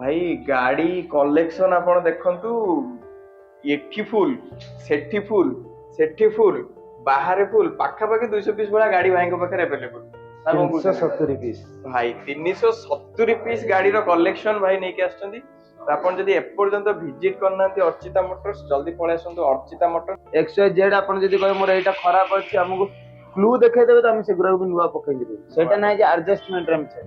भाई गाड़ी कलेक्शन आपण देखंतु एठी फुल सेठी फुल सेठी फुल बाहर फुल पाखापाखि 200 पीस भला गाड़ी भाई पाखे अवेलेबल 370 पीस भाई 370 पीस गाड़ी कलेक्शन भाई नहीं के आछंती आपण जदी एपर्यंत विजिट करनांती अर्चिता मोटर्स जल्दी पळे आसंतु अर्चिता मोटर्स XYZ आपण जदी कहे मोर एटा खराब अछि हमकु क्लू देखाइ देबे त हम सेगुरा भी नुवा पकई देबे सेटा नै जे एडजस्टमेंट रे हम छे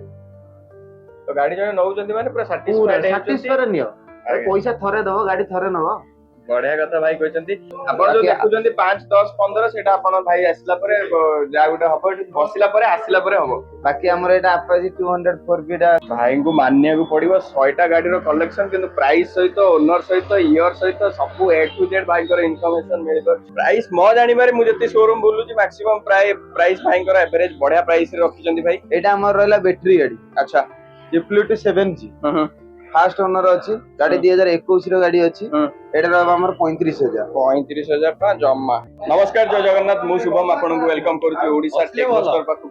तो गाड़ी जने नौ जंदी माने पूरा सैटिस्फाइड नियो पैसा थरे दबो गाड़ी थरे नबो बढ़िया कथा भाई कहते आपण जो देखुଛନ୍ତି 5 10 15 सेटा आपण भाई आसला परे जा गुटे हबो बसिला परे आसिला परे हबो बाकी हमर एटा अपाची 204 टा भाई को मानने को पड़िबो 100 टा गाड़ी रो कलेक्शन किंतु प्राइस सहित ओनर सहित ईयर सहित सब ए टू जेड भाई को इन्फॉर्मेशन मिलबो प्राइस म जानि बारे मु जति शोरूम बोलु छी मैक्सिमम प्राइस भाई को एवरेज बढ़िया प्राइस रे रखिଛନ୍ତି भाई एटा हमर रहला बैटरी गाड़ी अच्छा T 7G फास्ट ओनर अछि गाड़ी 2021 रो गाड़ी अछि एटा रहबा हमर 35000 का जम्मा नमस्कार जय जगन्नाथ मु शुभम आपन को वेलकम करू ओडिसा टेक मास्टर पाखु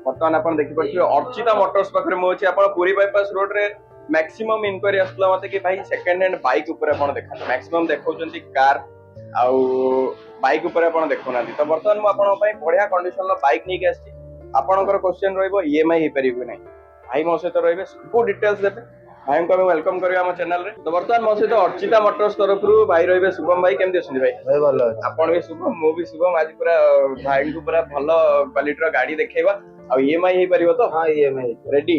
वर्तमान आपन देखि परथियो अर्चिता मोटर्स पाखरे मो अछि आपन पूरी बाईपास रोड रे मैक्सिमम इंक्वायरी आसला मते कि भाई सेकंड हैंड बाइक ऊपर आपन देखा मैक्सिमम देखौचंती कार आउ बाइक ऊपर आपन देखौनांती तो वर्तमान मु आपन पई बढ़िया कंडीशन रो बाइक नै के आछि आपनकर क्वेश्चन रहइबो ईएमआई हे परिबो नै भाई मो सहित रहबे सब डिटेल्स देबे भाई को वेलकम करियो हम चैनल रे तो वर्तमान मो सहित अर्चिता मोटर्स तरफ रु भाई रहबे शुभम भाई केमति अछन भाई भलो आपण भी शुभम मो भी शुभम आज पूरा भाई को पूरा भलो क्वालिटी रो गाड़ी देखेबा आ ईएमआई हे परिबो तो हां ईएमआई रेडी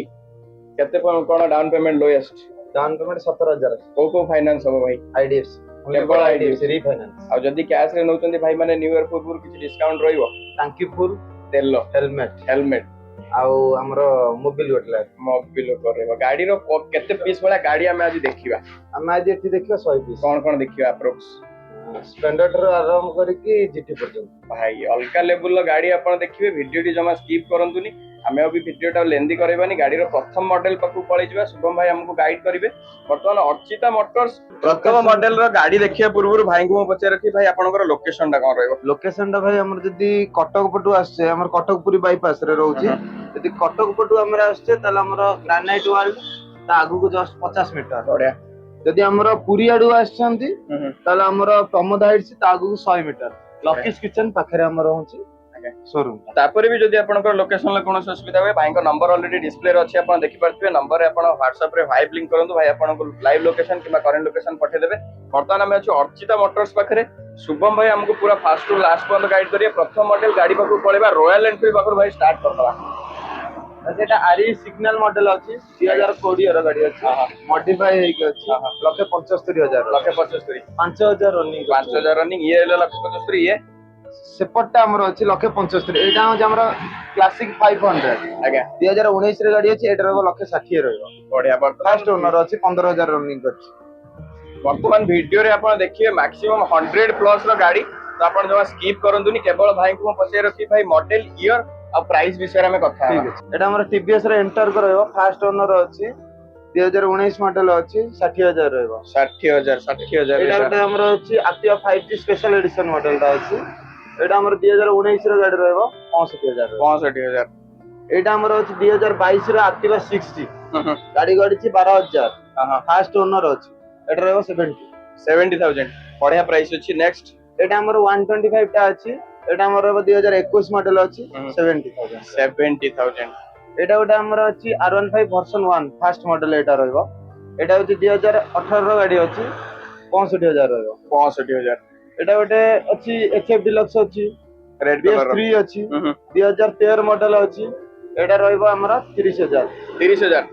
केते कोन down payment lowest down payment 17000 को फाइनेंस हो भाई आईडीएफसी केवल आईडीएफसी रीफाइनेंस आ जदी कैश रे नउचंदी भाई माने न्यू ईयर पूर्व किछि डिस्काउंट रहइबो टांकी फुल तेल हेलमेट आउ हमरो मोबिल करबो गाड़ी रो केते पीस वाला गाड़ी हम आज देखिबा हम आज एठी देखिबा 100 पीस कोन देखिबा अप्रोक्स स्टैंडर्ड रो आराम करके जीटी पर्यंत भाई अलका लेवल रो गाड़ी आपण देखिबे वीडियो टी जमा स्किप करंतुनी हमें अभी वीडियो टा लेंदी करबानी गाड़ी रो प्रथम मॉडल पकु पळै जिबा शुभम भाई हमको गाइड करिवे वर्तमान अर्चिता मोटर्स प्रथम मॉडल रो गाड़ी देखिया पूर्व भाई को पचे रखी भाई आपनकर लोकेशन टा कोन रहइबो लोकेशन टा भाई हमर जदी कटक पटु आछे हमर कटकपुरी बाईपास रे रहउची जदी कटक पटु हमर आछे तले हमर ग्रेनाइट वर्ल्ड ता आगु को जस्ट 50 मीटर बढ़िया जदी हमर पुरी आडू आछंती तले हमर प्रमोद हाइट्स ता आगु को 100 मीटर लकीज किचन पाखरे हमर रहउची शोरूम तापर भी जदी आपनकर लोकेशन ले कोनो असुविधा होय भाई को नंबर ऑलरेडी डिस्प्ले रे अछि आपन देखि परथिबे नंबर रे आपन WhatsApp रे हाई लिंक करंतु भाई आपन को लाइव लोकेशन किबा करंट लोकेशन पठे देबे वर्तमान हम अछि अर्चिता मोटर्स पाखरे शुभम भाई हमको पूरा first to last point guide करिए प्रथम मॉडल गाड़ी पाखु पळेबा रॉयल एनफील्ड पाखु भाई स्टार्ट करबा एटा आरी सिग्नल मॉडल अछि 2020 रो गाड़ी अछि मॉडिफाई हे के अछि 1,75,000 5000 रनिंग ये 1,75,000 ये सेपटटा हमर अछि 1,75,000 एटा हमर क्लासिक 500 आगे 2019 रे गाड़ी अछि एटा 1,60,000 रहइबो बढ़िया फर्स्ट ओनर अछि 15,000 रनिंग अछि वर्तमान वीडियो रे आपण देखिए मैक्सिमम 100 प्लस रो गाड़ी तो आपण जमा स्किप करंतुनी केवल भाई को पचे रखी भाई मॉडल ईयर और प्राइस विषय में कथा ठीक अछि एटा हमर टीवीएस रे एंटर करइबो फर्स्ट ओनर अछि 2019 मॉडल अछि 60,000 रहइबो 60,000 एटा गोटे हमर अछि Atiya 5G special edition model ता अछि एटा हमर 2019 रो गाड़ी रहइबो 65,000 एटा हमर अछि 2022 रो आतिवा 60 गाड़ी गाड़ी छी 12,000 फर्स्ट ओनर अछि एटा रहइबो 70,000 बढ़िया प्राइस अछि नेक्स्ट एटा हमर 125 टा अछि एटा हमर 2021 मॉडल अछि 70,000 एटा गोटे हमर अछि R15 वर्जन 1 फर्स्ट मॉडल एटा रहइबो एटा होची 2018 रो गाड़ी अछि 65,000 रहइबो 65,000 एटा गोटे अछि एचएफ डिलक्स अछि रेड कलर 3 अछि 2013 मॉडल अछि एटा रहइबो हमरा 30,000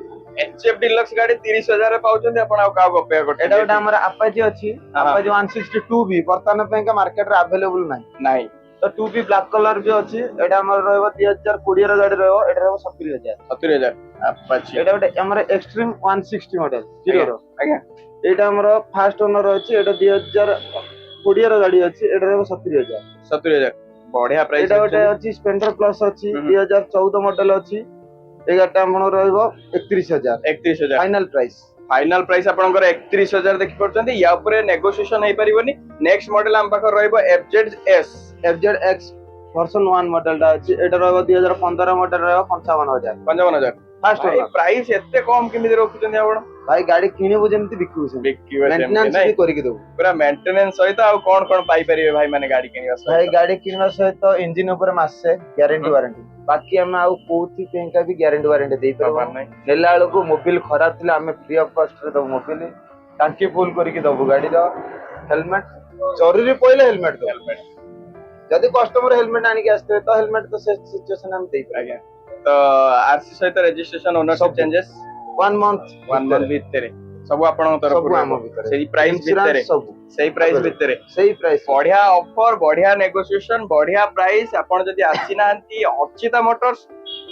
एचएफ डिलक्स गाड़ी 30,000 रे पाउछन आपण आ का गपे गटे एटा गोटे हमरा अपाची अछि अपाची 162 भी वर्तमान पे का मार्केट रे अवेलेबल नाही तो 2B ब्लैक कलर भी अछि एटा हमर रहइबो 2020 रो गाड़ी रहइबो एटा रहइबो 70,000 अपाची एटा गोटे हमर एक्सट्रीम 160 मॉडल जीरो रो आज्ञा एटा हमर फर्स्ट ओनर अछि एटा 2020 रो गाड़ी अछि एटा रहइबो 70,000 बढ़िया प्राइस एटा गोटे अछि स्प्लेंडर प्लस अछि 2014 मॉडल अछि एगाटा हमर रहइबो 31,000 फाइनल प्राइस आपनकर 31,000 देखि परछंती या ऊपर नेगोशिएशन हे परिबनी नेक्स्ट मॉडल हम पाखर रहइबो FZX वर्जन 1 मॉडल दा अछि एटा रहइबो 2015 मॉडल रहइबो 55,000 फर्स्ट प्राइस एते कम किमिति रखुछन आपण भाई गाड़ी किणिबु जेमति बिकिबु से बिकिबे सेमति मेंटेनेंस नाही भी करके देबु पूरा मेंटेनेंस सहित आ कोन कोन पाई परिबे भाई माने गाड़ी किनिबा भाई सहित गाड़ी किनवा सहित इंजन ऊपर मासे ग्यारंटी वारंटी बाकी हम आउ कोथि पेंका भी ग्यारंटी वारंटी देई परबो नेला वाला को मोबिल खराब थिला हमें फ्री ऑफ कॉस्ट रे दबु मोबिल टांकी फुल करके दबु गाड़ी रो हेलमेट जरूरी पहिले हेलमेट दो हेलमेट जदि कस्टमर हेलमेट आनी के आस्ते तो हेलमेट तो से सिचुएशन हम देई आज्ञा तो आरसी सहित रजिस्ट्रेशन ओनरशिप चेंजेस 1 मंथ भितरे सब आपन तरफ सब आम भितरे सेही प्राइस भितरे सब सेही प्राइस भितरे सही प्राइस बढ़िया ऑफर बढ़िया नेगोशिएशन बढ़िया प्राइस आपण जदी आसी नांती अर्चिता मोटर्स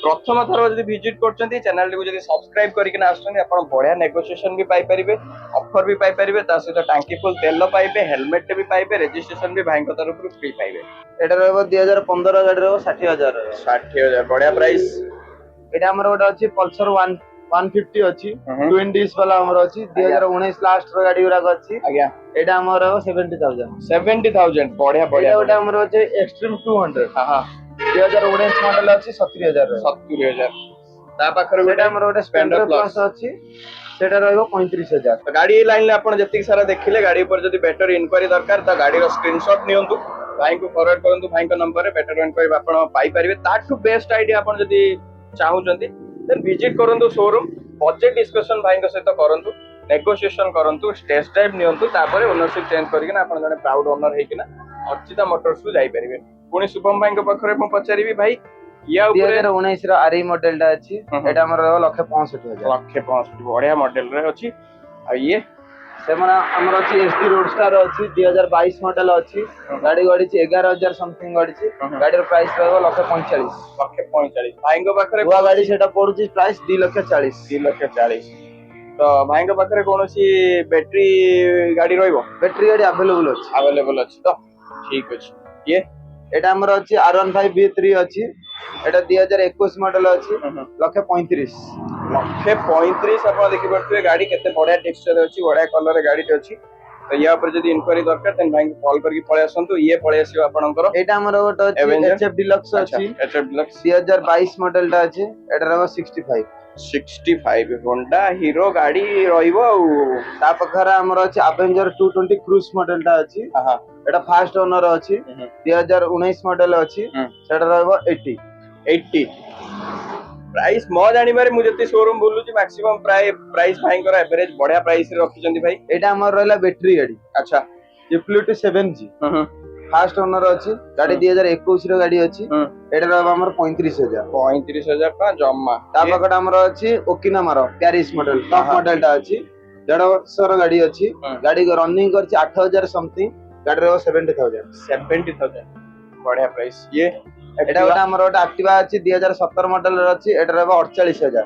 प्रथम थर जदी विजिट करचंती चैनल को जदी सब्सक्राइब करिक ना आछंती आपण बढ़िया नेगोशिएशन भी पाई परिबे ऑफर भी पाई परिबे ता सहित टांकी फुल तेल पाइबे हेलमेट भी पाइबे रजिस्ट्रेशन भी भाई तरफ फ्री पाइबे एटा रहबो 2015 गाड़ी रहबो 60000 60000 बढ़िया प्राइस एटा हमर गोटा अछि पल्सर 150 अछि ट्विन डिस वाला हमर अछि 2019 लास्ट रो गाड़ी गुरा अछि आज्ञा एटा हमर 70000 बढ़िया बढ़िया एटा हमर अछि एक्सट्रीम 200 हां हां 2019 मॉडल अछि 70000 ता पाखर एटा हमर गोटा स्प्लेंडर प्लस अछि सेटा रहबो 35000 तो गाड़ी लाइन ले आपण जति सारा देखिले गाड़ी ऊपर जदी बेटर इंक्वायरी दरकार त गाड़ी रो स्क्रीनशॉट नियंतु भाई को फॉरवर्ड करंतु भाई का नंबर रे बेटर इंक्वायरी आपण पाई परिबे ताठू बेस्ट आईडिया आपण जदी चाहउचंती देन विजिट करंतु शोरूम बजेट डिस्कशन भाई सहित करंतु नेगोशिएशन करंतु टेस्ट ड्राइव नियंतु तापर ओनरशिप चेंज करिकना आपण जने प्राउड ओनर हेकिना अर्चिता मोटर्स को जाई परिबे पुनी शुभम भाई के पखरे म पचारिबी भाई या ऊपर 2019 रो आरई मॉडल टा अछि एटा हमर 165000 बढ़िया मॉडल रे अछि आ ये सेमना हमर अछि एसटी रोडस्टर अछि 2022 मॉडल अछि गाड़ी गडी छि 11000 समथिंग गडी छि गाडी रो प्राइस रहबो 145 भाई के पखरे बुआ गाड़ी सेटा पडुछि प्राइस 240 तो भाई के पखरे कोनोसी बैटरी गाड़ी रहइबो बैटरी गाड़ी अवेलेबल अछि तो ठीक अछि ये एटा हमर अछि R15 B3 अछि एटा 2021 मॉडल अछि 135 आपण देखि परथुए गाड़ी केते बढ़िया टेक्सचर अछि बढ़िया कलर रे गाड़ी अछि तो या पर जदी इंक्वायरी दरकार तन भाई कॉल करके पळे आसंतु ये पळे आसीबो आपनकर एटा हमर गोट अछि HF डिलक्स अछि HF डिलक्स 2022 मॉडल टा अछि एटा रहबो 65 होंडा हीरो गाड़ी रहिबो ता पखरा हमर अछि अवेंजर 220 क्रूज मॉडल टा अछि हां एटा फास्ट ओनर अछि 2019 मॉडल अछि सेटा रहबो 80 प्राइस म जानि बारे मु जति शोरूम बोलु छी मैक्सिमम प्राइस भाई कर एवरेज बढ़िया प्राइस रे रखि जंती भाई एटा हमर रहला बैटरी गाड़ी अच्छा Equity 7G फास्ट ओनर अछि गाड़ी 2021 रो गाड़ी अछि एटा रहबो हमर 35000 का जम्मा ता पकड़ हमर अछि ओकिनामारो पेरिस मॉडल टॉप मॉडल टा अछि 1.5 वर्ष रो गाड़ी अछि गाड़ी रनिंग करछि 8000 समथिंग गाड़ी रहबो 70000 बढ़िया प्राइस ये एटा गोटा हमर गोटा एक्टिवा अछि 2017 मॉडल रो अछि एटा रहबो 48000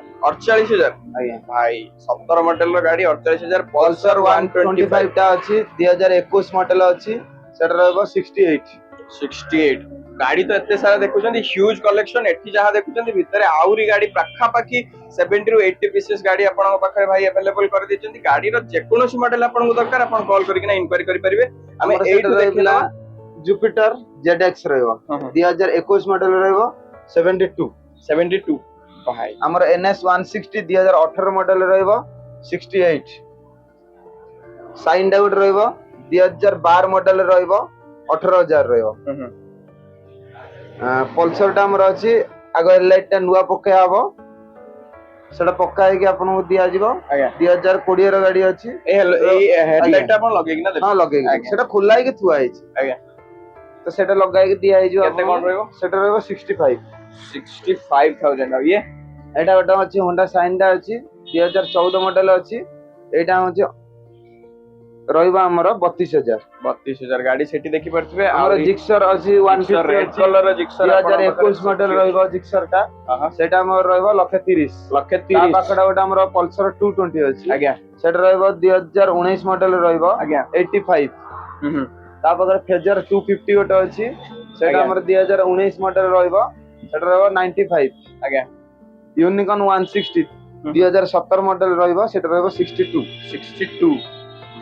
आज्ञा भाई 17 मॉडल रो गाड़ी 48000 पल्सर 125 टा अछि 2021 मॉडल अछि सेटा रहबो 68 गाड़ी तो एते सारा देखुछन ह्यूज कलेक्शन एठी जहा देखुछन भितरे आउरी गाड़ी पाखा पाखी 70 टू 80 पीसेस गाड़ी आपन पाखरे भाई अवेलेबल कर दिछन गाड़ी रो जेकोनोसी मॉडल आपन को दरकार आपन कॉल करिकना इंक्वायरी करि परिबे हमें एठू देखिला जुपिटर ZX रहबो 2021 मॉडल रहबो 72 भाई हमर NS 160 2018 मॉडल रहबो 68 साइन डाउट रहबो 2012 मॉडल रहबो 18000 रहबो पल्सर टा हमर अछि आगे लाइट टा नुवा पके आबो सेटा पक्का है कि आपन को दिया जिवो 2020 रो गाड़ी अछि ए हेडलाइट आपन लगेगी ना हां लगेगी सेटा खुला है कि थुआ है आज्ञा तो सेटा लगाई के दिया है जो केते कोन रहबो सेटा रहबो 65000 अब ये एटा गोटा अछि होंडा साइन दा अछि 2014 मॉडल अछि एटा अछि रहइबा हमर 32000 गाड़ी सेठी देखि परथबे हमर जिक्सर अछि 150 रेड कलर जिक्सर 2021 मॉडल रहइबा जिक्सर टा सेटा हमर रहइबा 130 ता पाखडा गोटा हमर पल्सर 220 अछि आज्ञा सेटा रहइबा 2019 मॉडल रहइबा आज्ञा 85 ता पाखडा फेजर 250 गोटा अछि सेटा हमर 2019 मॉडल रहइबा सेटा रहइबा 95 आज्ञा यूनिकॉर्न 160 2017 मॉडल रहइबा सेटा रहइबा 62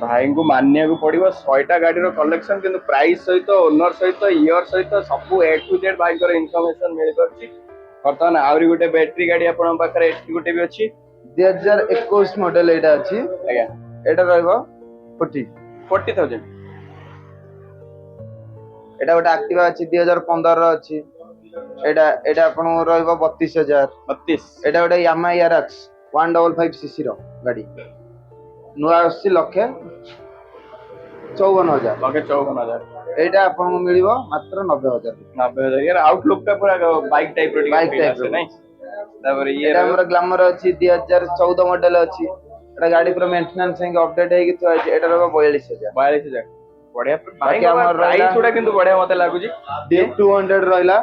भाई को मानिया को पड़िबो 100टा गाड़ी रो कलेक्शन किंतु प्राइस सहित ओनर सहित ईयर सहित सब ए टू जेड भाई को इन्फॉर्मेशन मिल परछि वर्तमान आउरी गुटे बैटरी गाड़ी आपन पाखरे एठी गुटे भी अछि 2021 मॉडल एटा अछि आज्ञा एटा रहइबो 40,000 एटा गोटे एक्टिवा अछि 2015 रो अछि एटा एटा आपण रहइबो 32,000 32 एटा गोटे यामाहा यारक्स 155 सीसी रो गाड़ी नुआ आसी लक्षे 54,000 54,000 एटा आपण मिलिबो मात्र 90,000 90,000 यार आउटलुक का पूरा बाइक टाइप रो बाइक फील टाइप आसे रो नहीं तापर ये एटा हमर ग्लैमर अछि 2014 मॉडल अछि एटा गाड़ी पूरा मेंटेनेंस संगे अपडेट हे कि तो अछि एटा रहइबो 42,000 42,000 बढ़िया भाई बाकी हमर प्राइस थोड़ा किंतु बढ़िया मते लागु जी डीप 200 रहला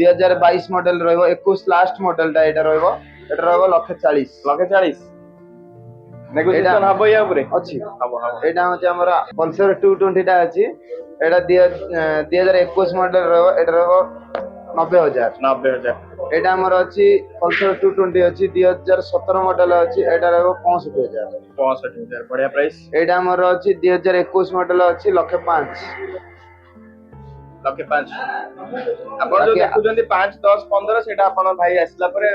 2022 मॉडल रहइबो 21 लास्ट मॉडल टा एटा रहइबो एटा रहइबो 140 140 नेगोशिएशन हबो या ऊपर अछि एटा होचे हमरा पल्सर 220 टा अछि एटा 2021 मॉडल रहइबो एटा रहइबो 90,000 90,000 एटा हमर अछि पल्सर 220 अछि 2017 मॉडल अछि एटा रहइबो 65,000 65,000 बढ़िया प्राइस एटा हमर अछि 2021 मॉडल अछि 1,05 लक्षे 5 आपण जो देखुचंदी 5 10 15 सेटा आपण भाई आसिला परे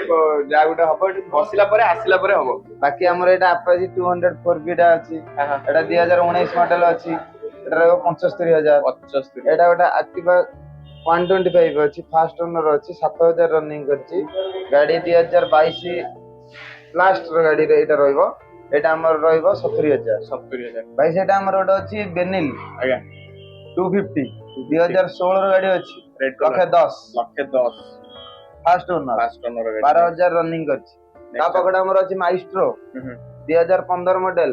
जा गुटे हबो बसिला परे आसिला परे हबो बाकी हमर एटा अपाची 200 4V टा अछि एटा 2019 मॉडल अछि एटा रहइबो 75,000 75 एटा गोटे एक्टिवा 125 अछि फास्ट ओनर अछि 7,000 रनिंग करछि गाड़ी 2022 लास्ट रो गाड़ी रे एटा रहइबो एटा हमर रहइबो 70,000 भाई सेटा हमर गोटे अछि बेनिल आज्ञा 250 2016 रो गाड़ी अछि रेड लक्षे 10 फास्ट ओनर गाड़ी 12,000 रनिंग करछि ता पकड़ा हमर अछि माइस्ट्रो 2015 मॉडल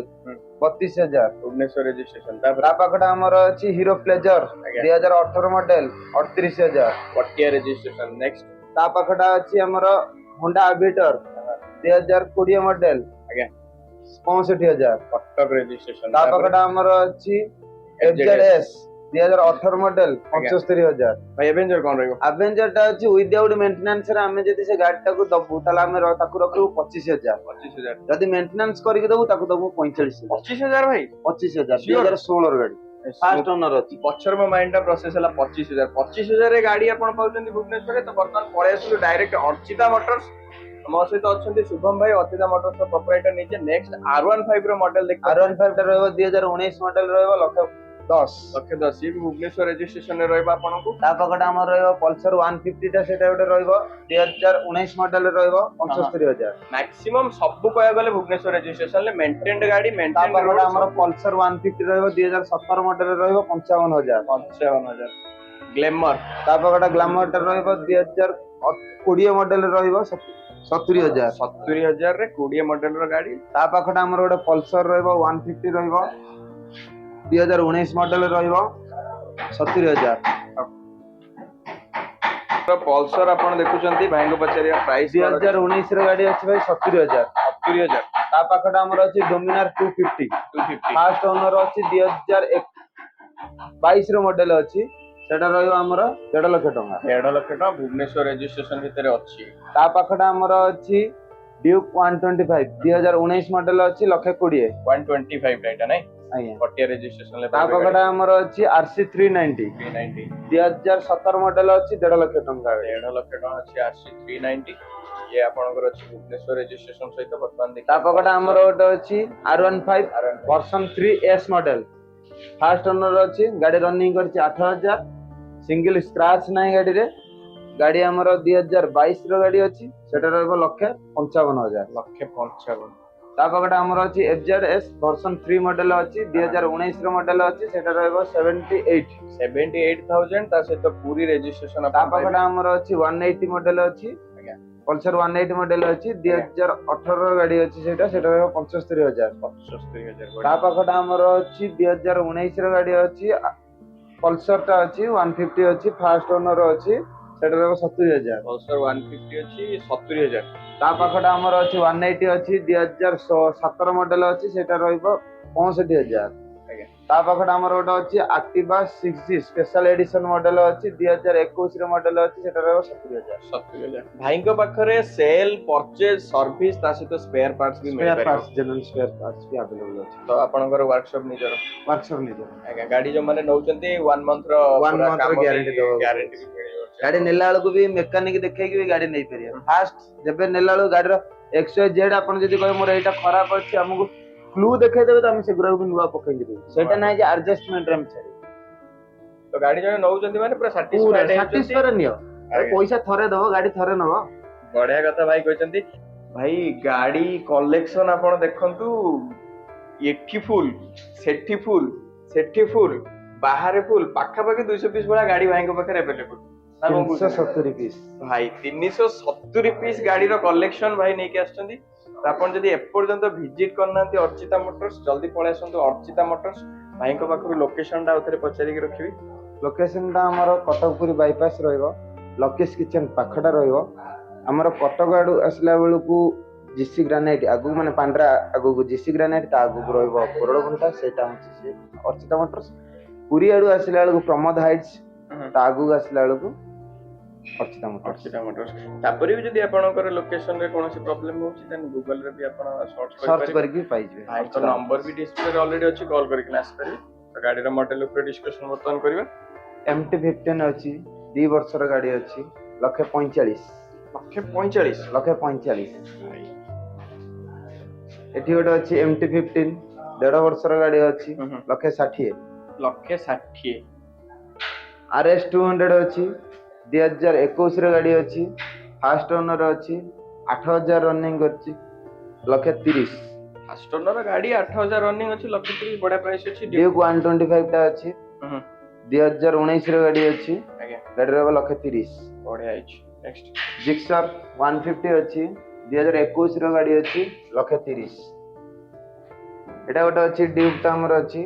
32,000 भुवनेश्वर रजिस्ट्रेशन ता पकड़ा हमर अछि हीरो प्लेजर 2018 मॉडल 38,000 पटिया रजिस्ट्रेशन नेक्स्ट ता पकड़ा अछि हमर होंडा अविटर 2020 मॉडल आज्ञा 65,000 कटक रजिस्ट्रेशन ता पकड़ा हमर अछि FZS 2018 मॉडल 75,000 भाई एवेंजर कोन रहइबो अवेंजर टा अछि विदाउट मेंटेनेंस रे हमें जदी से गाड़ी टाको दबु ताला हमें ताकू रखू 25,000 जदी मेंटेनेंस करिक दबु ताकू दबु 45,000 25,000 भाई 25,000 2016 र गाड़ी फास्ट ओनर अछि पछर मो माइंड टा प्रोसेस हला 25,000 रे गाड़ी आपण पाउचंदी भुवनेश्वर रे तो वर्तमान पळे आसु डायरेक्ट अर्चिता मोटर्स मो सहित अछंती शुभम भाई अर्चिता मोटर्स रो प्रोप्राइटर नीचे नेक्स्ट R15 रो मॉडल देख R15 टा रहबो 2019 मॉडल रहबो लक्ष 10 ये भी भुवनेश्वर रजिस्ट्रेशन रे रहबा आपण को ता पकड़ा हमर रहबो पल्सर 150 टा सेटा गोटे रहबो 2019 मॉडल रहबो 75,000 मैक्सिमम सब कहया गले भुवनेश्वर रजिस्ट्रेशन ले मेंटेन्ड गाड़ी ता मेंटेन्ड रोड पकड़ा हमर पल्सर 150 रहबो 2017 मॉडल रहबो 55,000 55,000 ग्लैमर ता पकड़ा ग्लैमर टा रहबो 2020 मॉडल रहबो 70,000 70,000 रे 20 मॉडल रो गाड़ी ता पकड़ा हमर गोटे पल्सर रहबो 150 रहबो 2019 मॉडल रहबो 70,000 पल्सर आपण देखुचंती भाई को पचारिया प्राइस 2019 रो गाड़ी अछि भाई 70,000 70,000 ता पकड़ा हमर अछि डोमिनार 250 फास्ट ओनर अछि 2022 रो मॉडल अछि सेटा रहबो हमर 1.5 लाख टका 1.5 लाख टका भुवनेश्वर रजिस्ट्रेशन भितर अछि ता पकड़ा हमर अछि ड्यूक 125 2019 मॉडल अछि 1,20,000 125 राइट नहीं आଜ୍ଞा पटिया रजिस्ट्रेशन ले ता पकड़ा हमर अछि RC 390 2017 मॉडल अछि 1.5 लाख टका 1.5 लाख टका अछि RC 390 ये आपनकर अछि भुवनेश्वर रजिस्ट्रेशन सहित वर्तमान देखि ता पकड़ा हमर ओटा अछि R15 version 3S model fast owner अछि गाड़ी रनिंग करछि 8,000 सिंगल स्क्रैच नाही गाड़ी रे गाड़ी हमर 2022 रो गाड़ी अछि सेटा रहबो 1,55,000 1,55,000 ता पकड़ा हमर अछि FZS वर्जन 3 मॉडल अछि 2019 रो मॉडल अछि सेटा रहबो 78,000 ता सहित पूरी रजिस्ट्रेशन ता पकड़ा हमर अछि 180 मॉडल अछि पल्सर 180 मॉडल अछि 2018 रो गाड़ी अछि सेटा रहबो 75,000 ता पकड़ा हमर अछि 2019 रो गाड़ी अछि पल्सर टा अछि 150 अछि फास्ट ओनर अछि सेटा रहबो 70,000 पल्सर 150 अछि 70,000 ता पकड़ा हमर अछि 180 अछि 2017 मॉडल अछि सेटा रहबो 65,000 ता पकड़ा हमर ओटा अछि Activa 6G special edition model अछि 2021 रो मॉडल अछि सेटा रहबो 70,000 भाई को पाखरे सेल परचेज सर्विस ता सहित स्पेयर पार्ट्स भी मिल पारिबो जनरल स्पेयर पार्ट्स भी अवेलेबल अछि तो आपनकर वर्कशॉप निजर आगे गाड़ी जो माने नौचंती 1 मंथ रो पूरा काम गारंटी गारंटी गाड़ी नेला बेलू भी मेकानिक देखै कि भी गाड़ी नै परिया फास्ट जेबे नेला बेलू गाड़ी रो XYZ ଆପଣ ଯଦି କହିବେ ମୋର ଏଇଟା ଖରାପ ଅଛି ଆମକୁ କ୍ଲୁ ଦେଖେଇ ଦେବେ ତ ଆମେ ସେଗୁରାକୁ ବି ନୂଆ ପକେଇକି ଦେବୁ। ସେଇଟା ନାହିଁ ଯେ ଆଡଜଷ୍ଟମେଣ୍ଟ ରେ ଆମେ ଛାଡ଼ିବୁ। ତ ଗାଡି ଜଣେ ନଉଛନ୍ତି ମାନେ ପୁରା ପୁରା ସାଟିସ୍ଫାଇଡ ସାଟିସ୍ଫାଏ ନିଅ। ପଇସା ଥରେ ଦବ, ଗାଡି ଥରେ ନବ। ବଢିଆ କଥା ଭାଇ କହିଛନ୍ତି। ଭାଇ ଗାଡି କଲେକ୍ସନ ଆପଣ ଦେଖନ୍ତୁ, ଏଠି ଫୁଲ, ସେଠି ଫୁଲ, ସେଠି ଫୁଲ, ବାହାରେ ଫୁଲ, ପାଖାପାଖି 200 ପିସ୍ ଭଳିଆ ଗାଡି ଭାଇଙ୍କ ପାଖରେ ଆଭେଲେବୁଲ। 370 ପିସ୍ ଭାଇ 370 ପିସ୍ ଗାଡିର କଲେକ୍ସନ ଭାଇ ନେଇକି ଆସିଛନ୍ତି। ତ ଆପଣ ଯଦି ଏପର୍ଯ୍ୟନ୍ତ ଭିଜିଟ କରିନାହାନ୍ତି ଅର୍ଚିତା ମୋଟର୍ସ, ଜଲ୍ଦି ପଳେଇ ଆସନ୍ତୁ ଅର୍ଚିତା ମୋଟର୍ସ। ଭାଇଙ୍କ ପାଖରୁ ଲୋକେସନ ଟା ଆଉଥରେ ପଚାରିକି ରଖିବି। ଲୋକେସନ ଟା ଆମର କଟକପୁରୀ ବାଇପାସ ରହିବ, ଲକିସ କିଚେନ ପାଖଟା ରହିବ। ଆମର କଟକ ଆଡୁ ଆସିଲା ବେଳକୁ ଜିସି ଗ୍ରାନାଇଟ୍ ଆଗକୁ, ମାନେ ପାଣ୍ଡ୍ରା ଆଗକୁ ଜିସି ଗ୍ରାନାଇଟ୍, ତା ଆଗକୁ ରହିବ କୋରଡ଼ଘଣ୍ଟା, ସେଇଟା ହଉଛି ସେ ଅର୍ଚିତା ମୋଟର୍ସ। ପୁରୀ ଆଡୁ ଆସିଲା ବେଳକୁ ପ୍ରମୋଦ ହାଇଟ୍ସ, ତା ଆଗକୁ ଆସିଲା ବେଳକୁ ଅର୍ଚିତା ମୋଟର୍ସ। ତାପରେ ବି ଯଦି ଆପଣଙ୍କର ଲୋକେସନ ରେ କୌଣସି ପ୍ରୋବ୍ଲେମ ହଉଛି ଦେନ୍ ଗୁଗଲ ରେ ବି ଆପଣ ସର୍ଚ୍ଚ କରିକି ପାଇଯିବେ। ଭାଇଙ୍କ ନମ୍ବର ବି ଡିସପ୍ଲେ ଅଲରେଡି ଅଛି, କଲ୍ କରିକି ଆସିପାରିବେ। ତ ଗାଡିର ମଡେଲ ଉପରେ ଡିସ୍କସନ ବର୍ତ୍ତମାନ କରିବା। MT-15 ଅଛି, 2 ବର୍ଷର ଗାଡି ଅଛି, 1,45,00,000। 1,45,00,000। ଏଠି ଗୋଟେ ଅଛି MT-15, 1.5 ବର୍ଷର ଗାଡି ଅଛି, 1,60,000। 1,60,000। RS 200 ଅଛି, 2021 ର ଗାଡି ଅଛି, ଫାଷ୍ଟ ଓନର ଅଛି, 8,000 ରନିଂ କରିଛି, 1,30,000। ଫାଷ୍ଟ ଓନର ଗାଡି 8,000 ରନିଂ ଅଛି, 1,30,000 ବଢିଆ ପ୍ରାଇସ୍ ଅଛି। ଡ୍ୟୁକ୍ 125 ଟା ଅଛି, 2019 ର ଗାଡି ଅଛି, ଗାଡିର 1,30,000। ବଢିଆ ହେଇଛି। ନେକ୍ସଟ ଜିକ୍ସର 150 ଅଛି, 2021 ର ଗାଡି ଅଛି, 1,30,000। ଏଟା ଗୋଟେ ଅଛି ଡ୍ୟୁକ୍ ଟା ଆମର ଅଛି,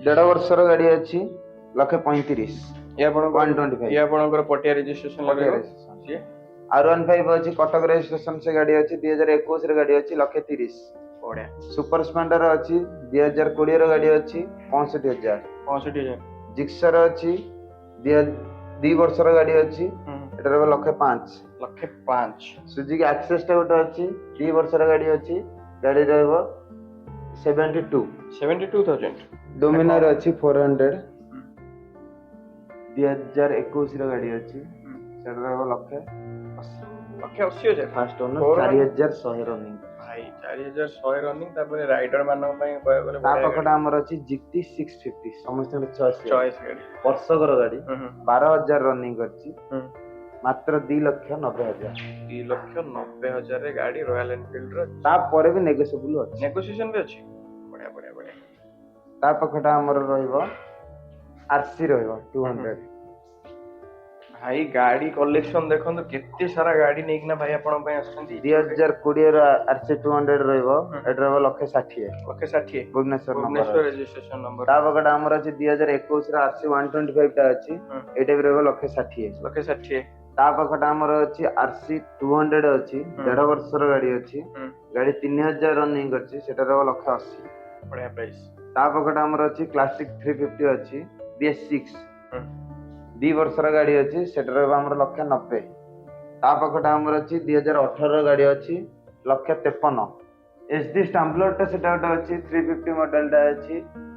1.5 ବର୍ଷର ଗାଡି ଅଛି, 1,35,000। ଏ ଆପଣଙ୍କର ପଟିଆ ରେଜିଷ୍ଟ୍ରେସନ ଲଗେଇବ। R15 ଅଛି, କଟକ ରେଜିଷ୍ଟ୍ରେସନ ସେ ଗାଡି ଅଛି, 2021 ର ଗାଡି ଅଛି, 1,30,000। ବଢିଆ। ସୁପର ସ୍ପ୍ଲେଣ୍ଡର ଅଛି, 2020 ର ଗାଡି ଅଛି, 65,000। 65,000। ଜିକ୍ସର ଅଛି, 2 ବର୍ଷର ଗାଡି ଅଛି, ଏଟା ରହିବ 1,05,000। 1,05,000। ସୁଜୁକି ଆକ୍ସେସ ଟା ଗୋଟେ ଅଛି, 2 ବର୍ଷର ଗାଡି ଅଛି, ଗାଡି ରହିବ 72,000। ଡୋମିନାର ଅଛି 400, 2021 ର ଗାଡି ଅଛି, ସେଟା ରହିବ 1,80,000। First owner, 4,100 running. ଭାଇ 4,100 ରନିଂ। ତାପରେ ରାଇଡର ମାନଙ୍କ ପାଇଁ କହିବାକୁ ଗଲେ ତା ପାଖଟା ଆମର ଅଛି GT 650, ସମସ୍ତଙ୍କ ଚଏସ୍ ଗାଡି, ବର୍ଷକର ଗାଡି, 12,000 ରନିଂ କରିଛି, ମାତ୍ର 2,90,000। 2,90,000 ରେ ଗାଡି, ରୟାଲ ଏନଫିଲ୍ଡ ର। ତାପରେ ବି ନେଗୋସିଏବଲ ଅଛି, ନେଗୋସିଏସନ ବି ଅଛି। ବଢିଆ ବଢିଆ ବଢିଆ। ତା ପାଖଟା ଆମର ରହିବ RC ରହିବ 200। ଭାଇ ଗାଡି କଲେକ୍ସନ ଦେଖନ୍ତୁ, କେତେ ସାରା ଗାଡି ନେଇକିନା ଭାଇ ଆପଣଙ୍କ ପାଇଁ ଆସିଛନ୍ତି। 2020 ର RC 200 ରହିବ, ଏଟା ରହିବ 1,60,000। 1,60,000 ଭୁବନେଶ୍ୱର ରେଜିଷ୍ଟ୍ରେସନ ନମ୍ବର। ତା ପାଖଟା ଆମର ଅଛି 2021 ର RC 125 ଟା ଅଛି, ଏଇଟା ବି ରହିବ 1,60,000। 1,60,000। ତା ପାଖଟା ଆମର ଅଛି RC 200 ଅଛି, 1.5 ବର୍ଷର ଗାଡି ଅଛି, ଗାଡି 3,000 ରନିଂ କରିଛି, ସେଟା ରହିବ 1,80,000। ବଢିଆ ପ୍ରାଇସ୍। ତା ପାଖଟା ଆମର ଅଛି କ୍ଲାସିକ 350 ଅଛି, BS6, 2 ବର୍ଷର ଗାଡି ଅଛି, ସେଟା ରହିବ ଆମର 1,90,000। ତା ପାଖଟା ଆମର ଅଛି 2018 ର ଗାଡି ଅଛି, 1,53,000। SD ଷ୍ଟାମ୍ବଲର ଟା ସେଟା ଗୋଟେ ଅଛି, 350 ମଡେଲ ଟା ଅଛି,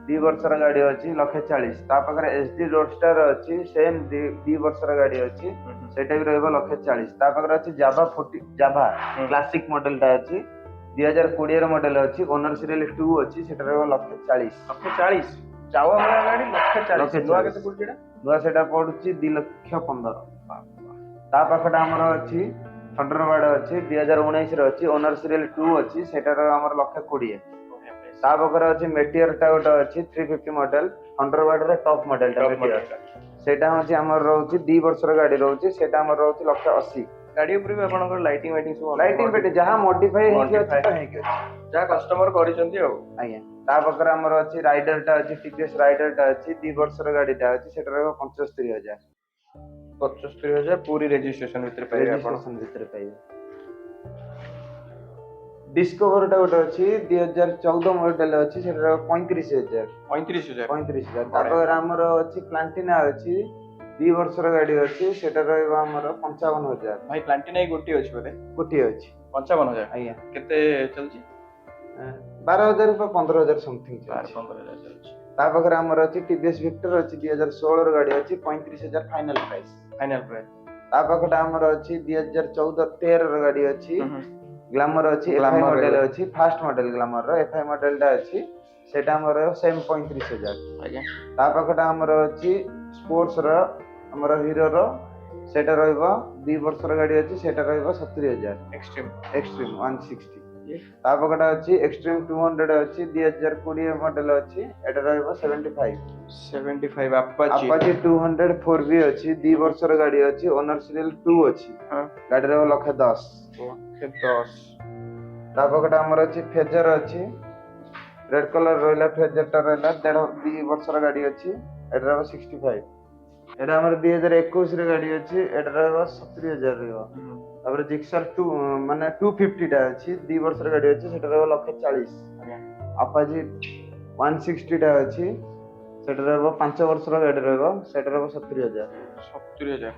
2 ବର୍ଷର ଗାଡି ଅଛି, 1,40,000। ତା ପାଖରେ SD ରୋଡଷ୍ଟାର ଅଛି, ସେମ୍ 2 ବର୍ଷର ଗାଡି ଅଛି, ସେଇଟା ବି ରହିବ 1,40,000। ତା ପାଖରେ ଅଛି ଜାଭା କ୍ଲାସିକ ମଡେଲ ଟା ଅଛି, 2020 ର ମଡେଲ ଅଛି, ଓନର ସିରିଏଲ 2 ଅଛି, ସେଟା ରହିବ 1,40,000। 1,40,000 ଚାୱା ଭଳିଆ ଗାଡି, 1,40,000। ନୂଆ କେତେ ପଡୁଛି ଏଟା? ନୂଆ ସେଟା ପଡୁଛି 2,15,000। ତା ପାଖଟା ଆମର ଅଛି ଥଣ୍ଡରବାର୍ଡ ଅଛି, 2019 ର ଅଛି, ଓନର ସିରିଏଲ 2 ଅଛି, ସେଟାର ଆମର 1,20,000। ତା ପାଖରେ ଅଛି ମେଟିଅର ଟା ଗୋଟେ ଅଛି, 350 ମଡେଲ, ଥଣ୍ଡରବାର୍ଡ ର ଟପ୍ ମଡେଲ ଟା ମେଟିଅର, ସେଇଟା ହଉଛି ଆମର ରହୁଛି 2 ବର୍ଷର ଗାଡି ରହୁଛି, ସେଇଟା ଆମର ରହୁଛି 1,80,000। ଗାଡି ଉପରେ ବି ଆପଣଙ୍କର ଲାଇଟିଂ ସବୁ, ଲାଇଟିଂ ଫିଟିଂ ଯାହା ମଡିଫାଇ ହେଇକି ଅଛି ତ ହେଇକି ଅଛି, ଯାହା କଷ୍ଟମର କରିଛନ୍ତି ଆଉ। ଆଜ୍ଞା। ତା ପାଖରେ ଆମର ଅଛି ରାଇଡର ଟା ଅଛି, TVS ରାଇଡର ଟା ଅଛି, 2 ବର୍ଷର ଗାଡିଟା ଅଛି, ସେଟା ରହିବ 75,000। 75,000 ପୁରୀ ରେଜିଷ୍ଟ୍ରେସନ ଭିତରେ ପାଇବେ ଆପଣ। ଡିସ୍କଭର ଟା ଗୋଟେ ଅଛି, 2014 ମଡେଲ ଅଛି, ସେଟା ରହିବ 35,000। 35,000। ତା ପାଖରେ ଆମର ଅଛି ପ୍ଲାଣ୍ଟିନା ଅଛି, 2 ବର୍ଷର ଗାଡି ଅଛି, ସେଟା ରହିବ ଆମର 55,000। ଭାଇ ପ୍ଲାଣ୍ଟିନା ଗୋଟିଏ ଅଛି ବୋଧେ? ଗୋଟିଏ ଅଛି, 55,000। ଆଜ୍ଞା। କେତେ ଚାଲିଛି? 12,000 ବା 15,000 ସମଥିଙ୍ଗ ଚାଲିଛି। 15,000 ଚାଲିଛି। ତା ପାଖରେ ଆମର ଅଛି TVS ଭିକ୍ଟର ଅଛି, 2016 ର ଗାଡି ଅଛି, 35,000 ଫାଇନାଲ ପ୍ରାଇସ୍। Final price. ତା ପାଖଟା ଆମର ଅଛି 2014-13 ର ଗାଡି ଅଛି, ଗ୍ଲାମର ଅଛି, ଏଫଆଇ Glamour ମଡେଲ ରହିବ। ଅଛି, ଫାଷ୍ଟ ମଡେଲ ଗ୍ଲାମର ର ଏଫଆଇ ମଡେଲ ଟା ଅଛି, ସେଟା ଆମର ସେମ୍ 35,000। ଆଜ୍ଞା ତା ପାଖଟା ଆମର ଅଛି ସ୍ପୋର୍ଟସ ର, ଆମର ହିରୋ ର, ସେଟା ରହିବ 2 ବର୍ଷର ଗାଡି ଅଛି, ସେଟା ରହିବ 70,000। Extreme extreme 160। ତା ପାଖଟା ଅଛି ଏକ୍ସଟ୍ରିମ୍ 200 ଅଛି, 2020 ମଡେଲ ଅଛି, ଏଟା ରହିବ 75। 75 ଆପାଚି ଆପାଚି 200 4B ଅଛି, 2 ବର୍ଷର ଗାଡି ଅଛି, ଓନର ସିରିଏଲ 2 ଅଛି, ହଁ ଗାଡି ରହିବ 1,10,000। 110 ତା ପାଖଟା ଆମର ଅଛି ଫେଜର ଅଛି, ରେଡ କଲର ରହିଲା, ଫେଜର ଟା ରହିଲା 2 ବର୍ଷର ଗାଡି ଅଛି, ଏଟା ରହିବ 65। ଏଟା ଆମର 2021 ର ଗାଡି ଅଛି, ଏଟା ରହିବ 70,000 ରହିବ। ତାପରେ ଜିକ୍ସର 2 ମାନେ 250 ଟା ଅଛି, 2 ବର୍ଷର ଗାଡି ଅଛି, ସେଟା ରହିବ 140,000। ଆଜ୍ଞା ଆପାଚି 160 ଟା ଅଛି, ସେଟା ରହିବ 5 ବର୍ଷର ଗାଡି ରହିବ, ସେଟା ରହିବ 70,000। 70,000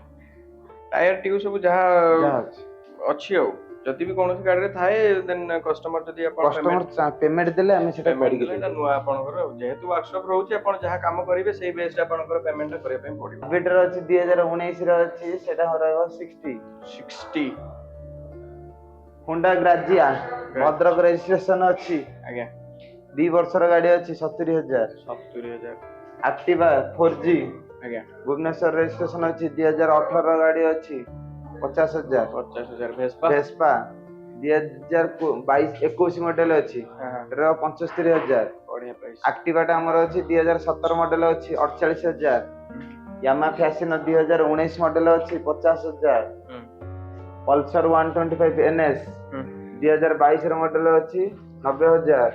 ଟାୟାର ଟ୍ୟୁବ ସବୁ ଯାହା ଯାହା ଅଛି ଅଛି ଆଉ ଯଦି ବି କୌଣସି ଗାଡିରେ ଥାଏ ଦେନ୍ କଷ୍ଟମର ଯଦି ଆପଣ କଷ୍ଟମର ପେମେଣ୍ଟ ଦେଲେ ଆମେ ସେଟା ପେମେଣ୍ଟ କରିକି ଦେଲେ ଏଟା ଦେବୁ। ନୂଆ ଆପଣଙ୍କର ଆଉ ଯେହେତୁ ୱାର୍କଶପ ରହୁଛି ଆପଣ ଯାହା କାମ କରିବେ ସେଇ ବେସରେ ଆପଣଙ୍କର ପେମେଣ୍ଟ କରିବା ପାଇଁ ପଡିବ। ଆବିଟର ଅଛି 2019 ର ଅଛି, ସେଟା ରହିବ 60। 60 ହୋଣ୍ଡା ଗ୍ରାଜିଆ ଭଦ୍ରକ ରେଜିଷ୍ଟ୍ରେସନ ଅଛି, ଆଜ୍ଞା 2 ବର୍ଷର ଗାଡି ଅଛି, 70,000। 70,000 ଆକ୍ଟିଭା 4G ଆଜ୍ଞା ଭୁବନେଶ୍ୱର ରେଜିଷ୍ଟ୍ରେସନ ଅଛି, 2018 ର ଗାଡି ଅଛି, 50,000। 50,000 ଭେସ୍ପା ଭେସ୍ପା 2021 ମଡେଲ ଅଛି, ଏଟା 75,000। ବଢିଆ ପ୍ରାଇସ୍ ଆକ୍ଟିଭା ଟା ଆମର ଅଛି 2017 ମଡେଲ ଅଛି, 48,000। ୟାମା ଫ୍ୟାସିନୋ 2019 ମଡେଲ ଅଛି, 50,000। ପଲସର 125 NS 2022 ର ମଡେଲ ଅଛି, 90,000।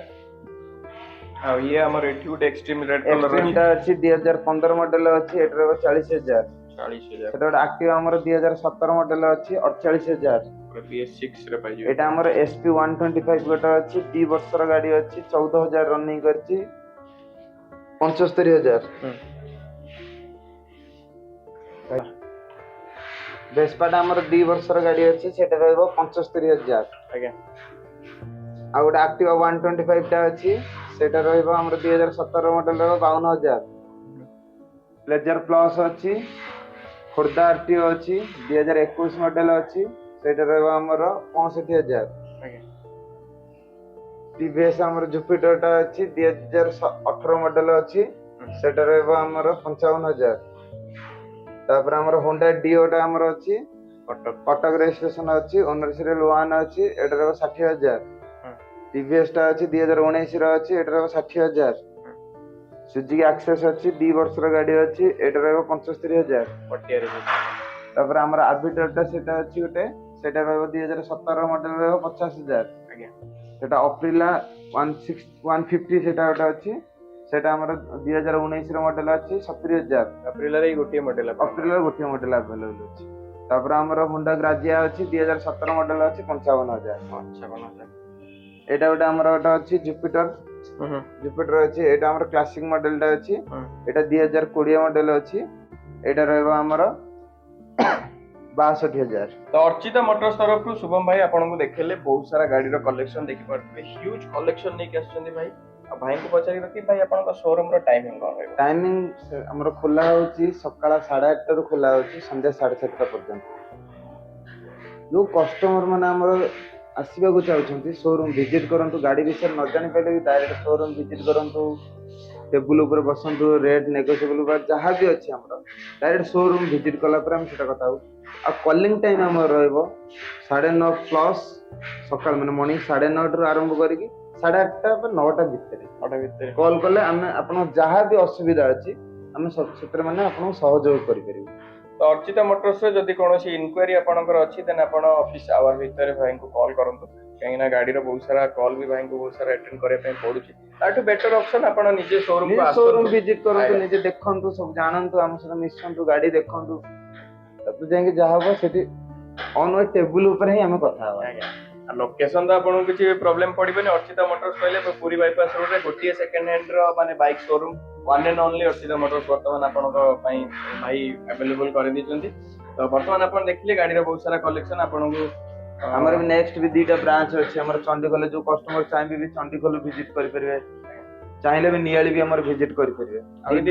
ଆଉ ଇଏ ଆମର ଏଠି ଗୋଟେ ଏକ୍ସଟ୍ରିମ୍ ରେଡ୍ କଲର ଏକ୍ସଟ୍ରିମ୍ ଅଛି ଟା ଅଛି 2015 ମଡେଲ ଅଛି, ଏଟା ରହିବ 40,000। 40,000 ସେଟା ଗୋଟେ ଆକ୍ଟିଭା ଆମର 2017 ମଡେଲ ଅଛି, 48,000। BS6 ରେ ପାଇଯିବେ ଏଟା ଆମର SP 125 ଗୋଟେ ଅଛି, 2 ବର୍ଷର ଗାଡି ଅଛି, 14,000 ରନିଂ କରିଛି, 75,000। ଭେସ୍ପାଟା ଆମର 2 ବର୍ଷର ଗାଡି ଅଛି, ସେଟା ରହିବ 75,000। ଆଜ୍ଞା ଆଉ ଗୋଟେ ଆକ୍ଟିଭା 125 ଟା ଅଛି, ସେଟା ରହିବ ଆମର 2017 ମଡେଲ ରହିବ 52,000। ପ୍ଲେଜର ପ୍ଲସ ଅଛି, ଖୋର୍ଦ୍ଧା RTO ଅଛି, 2021 ମଡେଲ ଅଛି, ସେଇଟା ରହିବ ଆମର 65,000। ଆଜ୍ଞା TVS ଆମର ଜୁପିଟର ଟା ଅଛି, 2018 ମଡେଲ ଅଛି, ସେଟା ରହିବ ଆମର 55,000। ତାପରେ ଆମର ହୋଣ୍ଡା ଡିଓ ଟା ଆମର ଅଛି, କଟକ ରେଜିଷ୍ଟ୍ରେସନ ଅଛି, ଓନର ସିରିଏଲ 1 ଅଛି, ଏଟା ରହିବ 60,000। TVS ଟା ଅଛି 2019 ର ଅଛି, ଏଟା ରହିବ 60,000। ସୁଜୁକି ଆକ୍ସେସ ଅଛି, 2 ବର୍ଷର ଗାଡି ଅଛି, ଏଟା ରହିବ 75,000। ତାପରେ ଆମର ଆର୍ବିଟର ଟା ସେଟା ଅଛି ଗୋଟେ, ସେଟା ରହିବ 2017 ମଡେଲ ରହିବ 50,000। ଆଜ୍ଞା ସେଟା ଅପ୍ରିଲା 150 ସେଟା ଗୋଟେ ଅଛି, ସେଟା ଆମର 2019 ର ମଡେଲ ଅଛି, 70,000। ଅପ୍ରିଲାରେ ଏଇ ଗୋଟିଏ ମଡେଲ ଅପ୍ରିଲାର ଗୋଟିଏ ମଡେଲ ଆଭେଲେବଲ ଅଛି। ତାପରେ ଆମର ହୋଣ୍ଡା ଗ୍ରାଜିଆ ଅଛି, 2017 ମଡେଲ ଅଛି, 55,000। 55,000 ଏଇଟା ଗୋଟେ ଆମର ଗୋଟେ ଅଛି ଜୁପିଟର, ଜୁପିଟର ଅଛି, ଏଇଟା ଆମର କ୍ଲାସିକ ମଡେଲ ଟା ଅଛି, ଏଇଟା 2020 ମଡେଲ ଅଛି, ଏଇଟା ରହିବ ଆମର 62,000। ତ ଅର୍ଚିତା ମୋଟର୍ସ ତରଫରୁ ଶୁଭମ ଭାଇ ଆପଣଙ୍କୁ ଦେଖେଇଲେ ବହୁତ ସାରା ଗାଡିର କଲେକ୍ସନ ଦେଖିପାରୁଥିବେ, ହ୍ୟୁଜ କଲେକ୍ସନ ନେଇକି ଆସିଛନ୍ତି ଭାଇ। ଆଉ ଭାଇଙ୍କୁ ପଚାରିବା କି ଭାଇ ଆପଣଙ୍କ ଶୋରୁମ ର ଟାଇମିଂ କଣ ରହିବ? ଟାଇମିଂ ଆମର ଖୋଲା ହଉଛି ସକାଳ 8:30 ରୁ ଖୋଲା ହଉଛି ସନ୍ଧ୍ୟା 7:30 ପର୍ଯ୍ୟନ୍ତ। ଯୋଉ କଷ୍ଟମର ମାନେ ଆମର ଆସିବାକୁ ଚାହୁଁଛନ୍ତି ଶୋରୁମ ଭିଜିଟ କରନ୍ତୁ, ଗାଡି ବିଷୟରେ ନ ଜାଣି ପାରିଲେ ବି ଡାଇରେକ୍ଟ ଶୋରୁମ ଭିଜିଟ କରନ୍ତୁ, ଟେବୁଲ ଉପରେ ବସନ୍ତୁ, ରେଟ୍ ନେଗୋସିଏବଲ ବା ଯାହା ବି ଅଛି ଆମର ଡାଇରେକ୍ଟ ଶୋରୁମ ଭିଜିଟ କଲା ପରେ ଆମେ ସେଟା କଥା ହବୁ। ଆଉ କଲିଂ ଟାଇମ ଆମର ରହିବ 9:30 ପ୍ଲସ, ସକାଳ ମାନେ ମର୍ଣ୍ଣିଂ 9:30 ରୁ ଆରମ୍ଭ କରିକି 8:30 ବା 9ଟା ଭିତରେ କଲ୍ କଲେ ଆମେ ଆପଣଙ୍କ ଯାହା ବି ଅସୁବିଧା ଅଛି ଆମେ ସେଥିରେ ମାନେ ଆପଣଙ୍କୁ ସହଯୋଗ କରିପାରିବୁ। ତ ଅର୍ଚିତା ମୋଟର୍ସରେ ଯଦି କୌଣସି ଇନକ୍ୱାରି ଆପଣଙ୍କର ଅଛି ଦେନ୍ ଆପଣ ଅଫିସ ଆୱାର ଭିତରେ ଭାଇଙ୍କୁ କଲ୍ କରନ୍ତୁ, କାହିଁକି ନା ଗାଡିର ବହୁତ ସାରା କଲ୍ ବି ଭାଇଙ୍କୁ ବହୁତ ସାରା ଆଟେଣ୍ଡ କରିବା ପାଇଁ ପଡୁଛି। ତାଠୁ ବେଟର ଅପସନ ଆପଣ ନିଜେ ଶୋରୁମ ଭିଜିଟ କରନ୍ତୁ, ନିଜେ ଦେଖନ୍ତୁ, ସବୁ ଜାଣନ୍ତୁ, ଆମ ସହିତ ମିଶନ୍ତୁ, ଗାଡି ଦେଖନ୍ତୁ, ତାପରେ ଯାଇକି ଯାହା ହବ ସେଠି ଅନ୍ ୱେ ଟେବୁଲ ଉପରେ ହିଁ ଆମେ କଥା ହବା। ଆଉ ଲୋକେସନ ତ ଆପଣଙ୍କୁ କିଛି ପ୍ରୋବ୍ଲେମ ପଡିବନି। ଅର୍ଚିତା ମୋଟର୍ସ କହିଲେ ପୁରୀ ବାଇପାସ ରୋଡରେ ଗୋଟିଏ ସେକେଣ୍ଡ ହ୍ୟାଣ୍ଡ ର ମାନେ bike showroom, one and only Archita motors ବର୍ତ୍ତମାନ ଆପଣଙ୍କ ପାଇଁ ଭାଇ ଆଭେଲେବଲ କରିଦେଇଛନ୍ତି। ତ ବର୍ତ୍ତମାନ ଆପଣ ଦେଖିଲେ ଗାଡିର ବହୁତ ସାରା କଲେକ୍ସନ ଆପଣଙ୍କୁ ଆମର ବି ନେକ୍ସଟ ବି 2ଟା ବ୍ରାଞ୍ଚ ଅଛି ଆମର ଚଣ୍ଡିଖୋଲ, ଯୋଉ କଷ୍ଟମର ଚାହିଁବେ ବି ଚଣ୍ଡିଖୋଲ ଭିଜିଟ କରିପାରିବେ, ଚାହିଁଲେ ବି ନିଆଳି ବି ଆମର ଭିଜିଟ କରିପାରିବେ।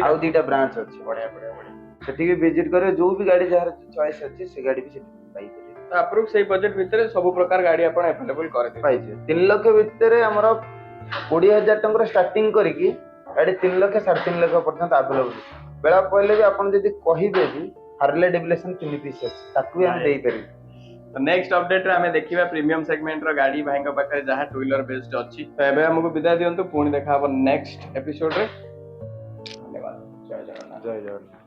ଆଉ 2ଟା ବ୍ରାଞ୍ଚ ଅଛି, ବଢିଆ ବଢିଆ ବଢିଆ। ସେଠିକି ଭିଜିଟ କରିବେ, ଯୋଉ ବି ଗାଡି ଯାହାର ଚଏସ୍ ଅଛି ସେ ଗାଡି ବି ସେଠି ପାଇପାରିବେ। ଆପ୍ରୁଭ ସେଇ ବଜେଟ୍ ଭିତରେ ସବୁ ପ୍ରକାର ଗାଡି ଆପଣ अवेलेबल କରିଦେବେ। ପାଇଯିବେ 3 ଲକ୍ଷ ଭିତରେ ଆମର 20,000 ଟଙ୍କାର ଷ୍ଟାର୍ଟିଂ କରିକି ଗାଡି 3 ଲକ୍ଷ 3.5 ଲକ୍ଷ ପର୍ଯ୍ୟନ୍ତ ଆଭେଲେବଲ। ବେଳା ପଇଲେ ବି ଆପଣ ଯଦି କହିବେ ବି ହାର୍ଲେ ଡେଭିଲେସନ 3 ପିସ୍ ଅଛି ତାକୁ ବି ଆମେ ଦେଇପାରିବୁ। तो नेक्स्ट अपडेट रे हमें देखिबा प्रीमियम सेगमेंट रो गाड़ी भाई को पाखे जहां टू व्हीलर बेस्ड अछि। तो एबे हमको विदाई दियंतु पुणी देखा हबो नेक्स्ट एपिसोड रे। धन्यवाद। जय जगन्नाथ। जय जगन्नाथ।